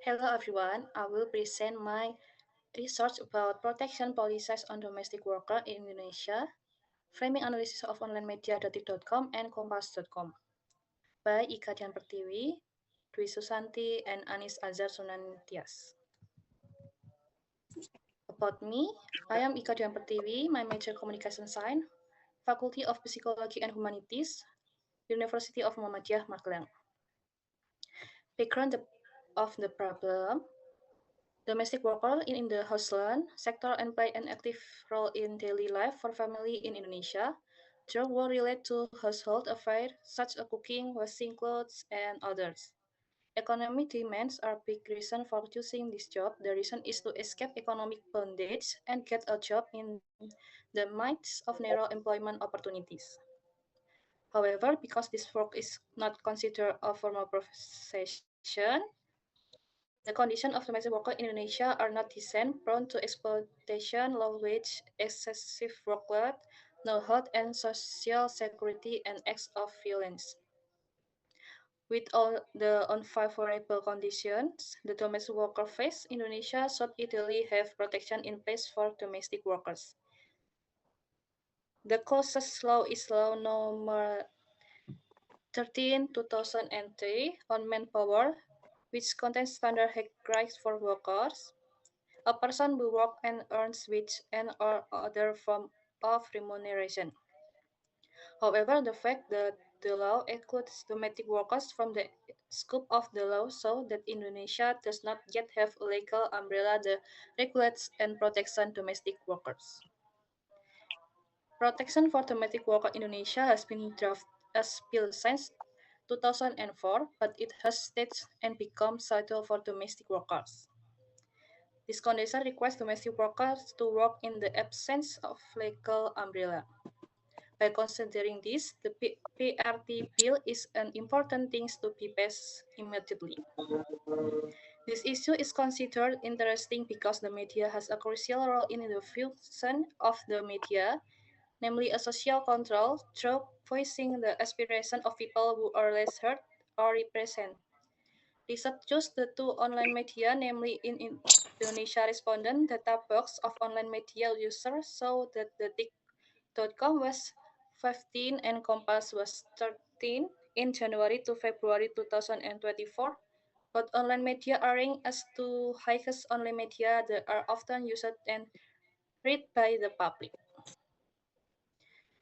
Hello everyone, I will present my research about protection policies on domestic worker in Indonesia, framing analysis of online media detik.com and kompas.com by Ika Dian Pertiwi, Dwi Susanti, and Anis Azhar Sunantias. About me, I am Ika Dian Pertiwi, my major communication science, Faculty of Psychology and Humanities, University of Muhammadiyah, Magelang. Background of the problem. Domestic workers in the household sector and play an active role in daily life for family in Indonesia. Job work related to household affairs such as cooking, washing clothes, and others. Economic demands are big reason for choosing this job. The reason is to escape economic bondage and get a job in the midst of narrow employment opportunities. However, because this work is not considered a formal profession, the conditions of domestic workers in Indonesia are not decent, prone to exploitation, low wage, excessive workload, no health and social security, and acts of violence. With all the unfavorable conditions the domestic workers face, Indonesia should ideally have protection in place for domestic workers. The closest law is Law Number 13, 2003 on manpower, which contains standard rights for workers. A person who works and earns wage and or other form of remuneration. However, the fact that the law excludes domestic workers from the scope of the law shows that Indonesia does not yet have a legal umbrella that regulates and protects domestic workers. Protection for domestic workers in Indonesia has been drafted as bill since 2004, but it has stayed and become settled for domestic workers. This condition requires domestic workers to work in the absence of legal umbrella. By considering this, the PRT bill is an important thing to be passed immediately. This issue is considered interesting because the media has a crucial role in the function of the media, namely a social control through voicing the aspiration of people who are less heard or represented. Research chose the two online media, namely in Indonesia Respondent Databox of online media users, so that the Detik.com was 15 and Kompas was 13 in January to February 2024. But online media are ranked as two highest online media that are often used and read by the public.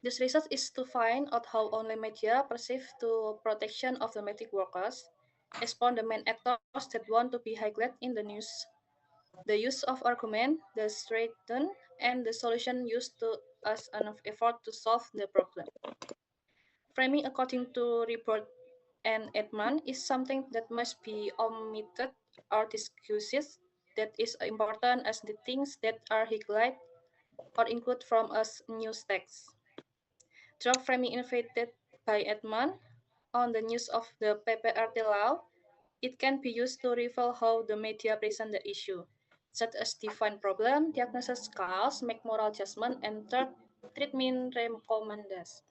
This research is to find out how online media perceive the protection of domestic workers, explore the main actors that want to be highlighted in the news, the use of argument, the strengthen, and the solution used to as an effort to solve the problem. Framing according to report and Edman is something that must be omitted or discussed that is important as the things that are highlighted or included from a news text. Draft framing innovated by Edman on the news of the PPRT law, it can be used to reveal how the media present the issue, such as define problem, diagnosis cause, make moral judgment, and treatment recommendations.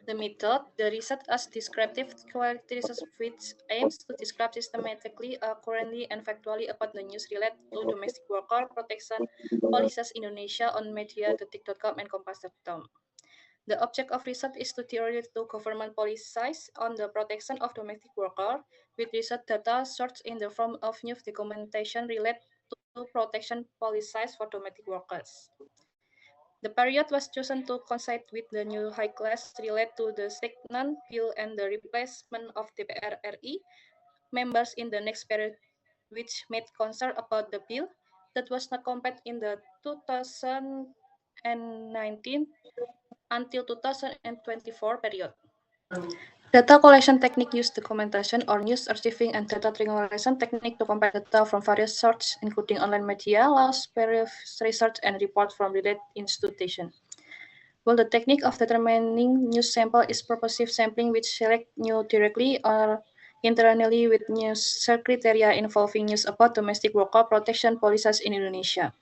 The method, the research as descriptive characteristics which aims to describe systematically, currently, and factually about the news related to domestic worker protection policies Indonesia on media.detik.com and kompas.com. The object of research is to theorize to government policies on the protection of domestic workers, with research data sourced in the form of new documentation related to protection policies for domestic workers. The period was chosen to coincide with the new high class related to the stagnant bill and the replacement of DPR RI members in the next period, which made concern about the bill that was not completed in the 2019 until 2024 period. Data collection technique use documentation or news archiving and data triangulation technique to compare data from various sources, including online media, laws, various research, and reports from related institutions. While the technique of determining news sample is purposive sampling, which select news directly or internally with news criteria involving news about domestic worker protection policies in Indonesia.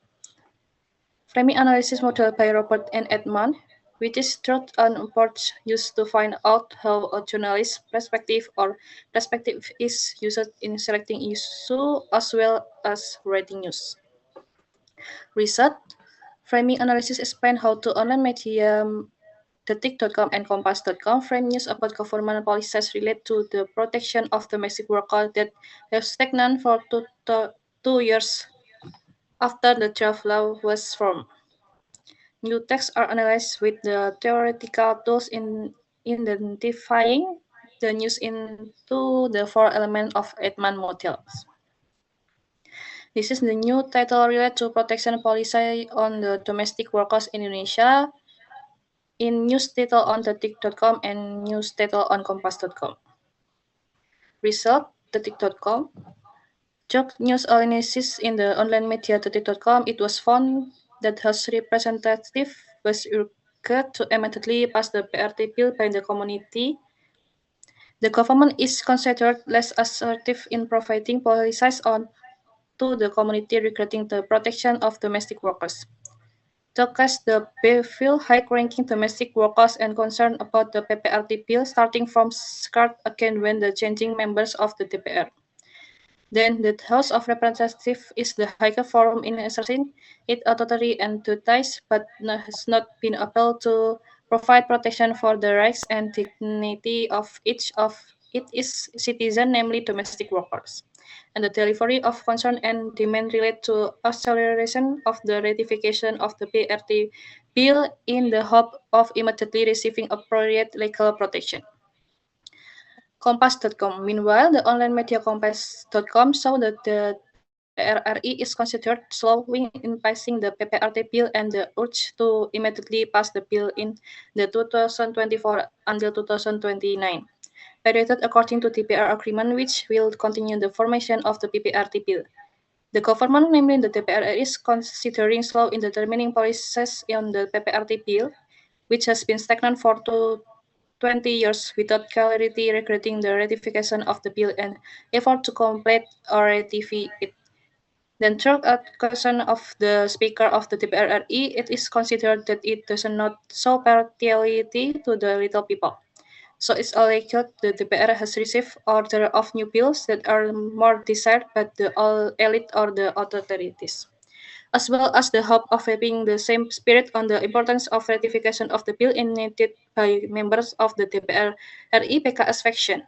Framing analysis model by Robert and Edmond, which is thought an approach used to find out how a journalist's perspective is used in selecting issue as well as writing news. Research, framing analysis explain how to online media Detik.com and Kompas.com frame news about government policies related to the protection of domestic workers that have stagnant for 2 years after the draft law was formed. New texts are analyzed with the theoretical tools in identifying the news into the four elements of Edman models. This is the new title related to protection policy on the domestic workers in Indonesia in news title on detik.com and news title on kompas.com. Result, detik.com. Job news analysis in the online media detik.com, it was found that House representative was urged to immediately pass the PRT bill by the community. The government is considered less assertive in providing policies on to the community regarding the protection of domestic workers. Thus, the bill high-ranking domestic workers and concerned about the PPRT bill starting from scratch again when the changing members of the DPR. Then the House of Representatives is the higher forum in exercising its authority and duties, but has not been able to provide protection for the rights and dignity of each of its citizens, namely domestic workers. And the delivery of concern and demand relate to acceleration of the ratification of the PRT bill in the hope of immediately receiving appropriate legal protection. Kompas.com. Meanwhile, the online media Kompas.com saw that the DPR RI is considered slowing in passing the PPRT bill and the urge to immediately pass the bill in the 2024 until 2029 period according to DPR agreement, which will continue the formation of the PPRT bill. The government, namely the DPR, is considering slow in determining policies on the PPRT bill, which has been stagnant for 20 years without clarity regarding the ratification of the bill and effort to complete or ratify it. Then third question of the Speaker of the DPR RI, it is considered that it does not show partiality to the little people. So it's alleged the DPR has received order of new bills that are more desired by the elite or the authorities, as well as the hope of having the same spirit on the importance of ratification of the bill enacted by members of the DPR RI PKS faction.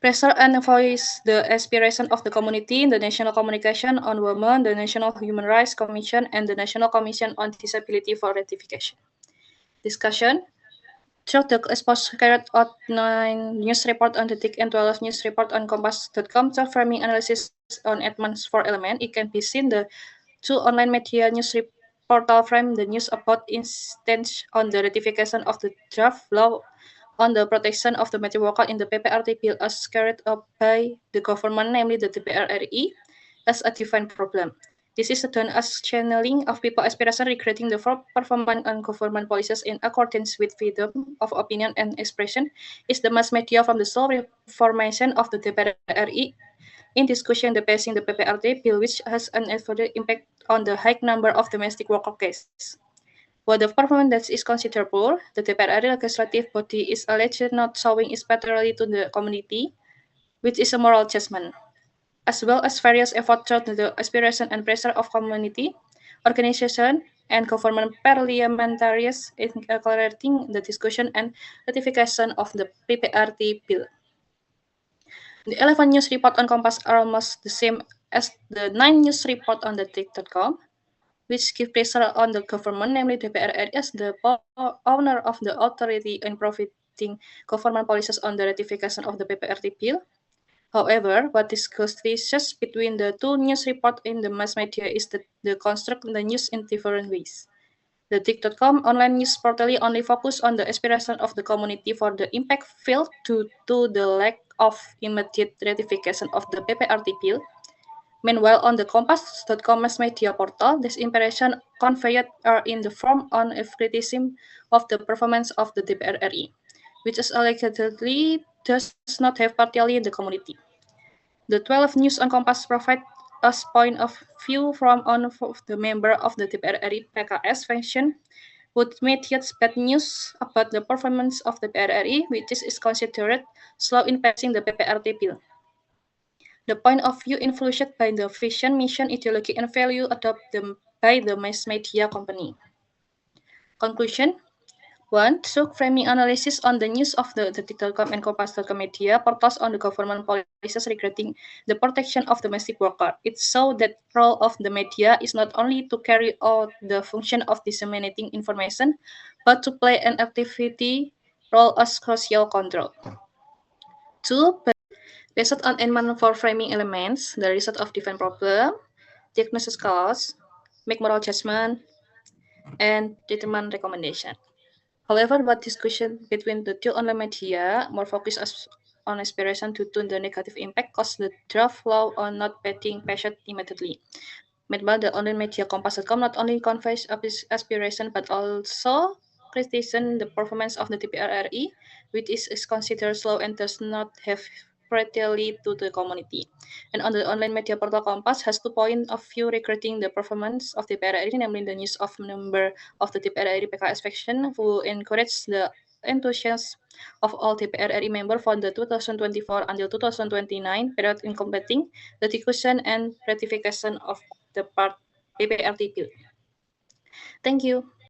Pressure and voice the aspiration of the community, the National Communication on Women, the National Human Rights Commission, and the National Commission on Disability for ratification. Discussion. Through the exposed carried out 9 news report on Detik and 12 news report on Kompas.com, through framing analysis on Edman's 4 element, it can be seen the 2 online media news portal frame the news about instance on the ratification of the draft law on the protection of the domestic worker in the PPRT bill as carried out by the government, namely the DPR RI, as a defined problem. This is done as channeling of people aspiration regarding the performance and government policies in accordance with freedom of opinion and expression is the mass media from the sole reformation of the DPR RI in discussion the passing the PPRT bill, which has an adverse impact on the high number of domestic worker cases. While the performance that is considered poor, the DPR RI legislative body is alleged not showing its partiality to the community, which is a moral judgment, as well as various efforts through the aspiration and pressure of community, organization, and government parliamentarians in accelerating the discussion and ratification of the PPRT bill. The 11 news report on Kompas are almost the same as the 9 news report on detik.com, which give pressure on the government, namely DPR RI as the owner of the authority in providing government policies on the ratification of the PPRT bill. However, what distinguishes between the 2 news reports in the mass media is that they construct the news in different ways. The Detik.com online news portal only focus on the aspiration of the community for the impact felt due to the lack of immediate ratification of the PPRT bill. Meanwhile, on the Kompas.com mass media portal, this impression conveyed are in the form on a criticism of the performance of the DPR RI, which is allegedly does not have partiality in the community. The 12 news on Kompas provide us point of view from one of the member of the DPR RI PKS faction, would mediate bad news about the performance of the PRRI, which is considered slow in passing the PPRT bill. The point of view influenced by the vision, mission, ideology, and value adopted by the mass media company. Conclusion: 1. Through framing analysis on the news of the Detik.com and Kompas.com media portals on the government policies regarding the protection of domestic workers. It shows that the role of the media is not only to carry out the function of disseminating information, but to play an activity role as social control. 2. Based on and for framing elements, the result of define problem, diagnosis cause, make moral judgment, and determine recommendation. However, what discussion between the two online media more focused on aspiration to tune the negative impact caused the draft law on not being passed immediately. Meanwhile, the online media Kompas.com not only conveys aspiration but also criticizes the performance of the TPRRI, which is considered slow and does not have friendly to the community. And on the online media portal Kompas has 2 points of view regarding the performance of the TPRRI, namely the news of member of the TPRRI PKS faction who encourage the enthusiasm of all TPRRI members for the 2024 until 2029 period in completing the discussion and ratification of the part PPRT bill. Thank you.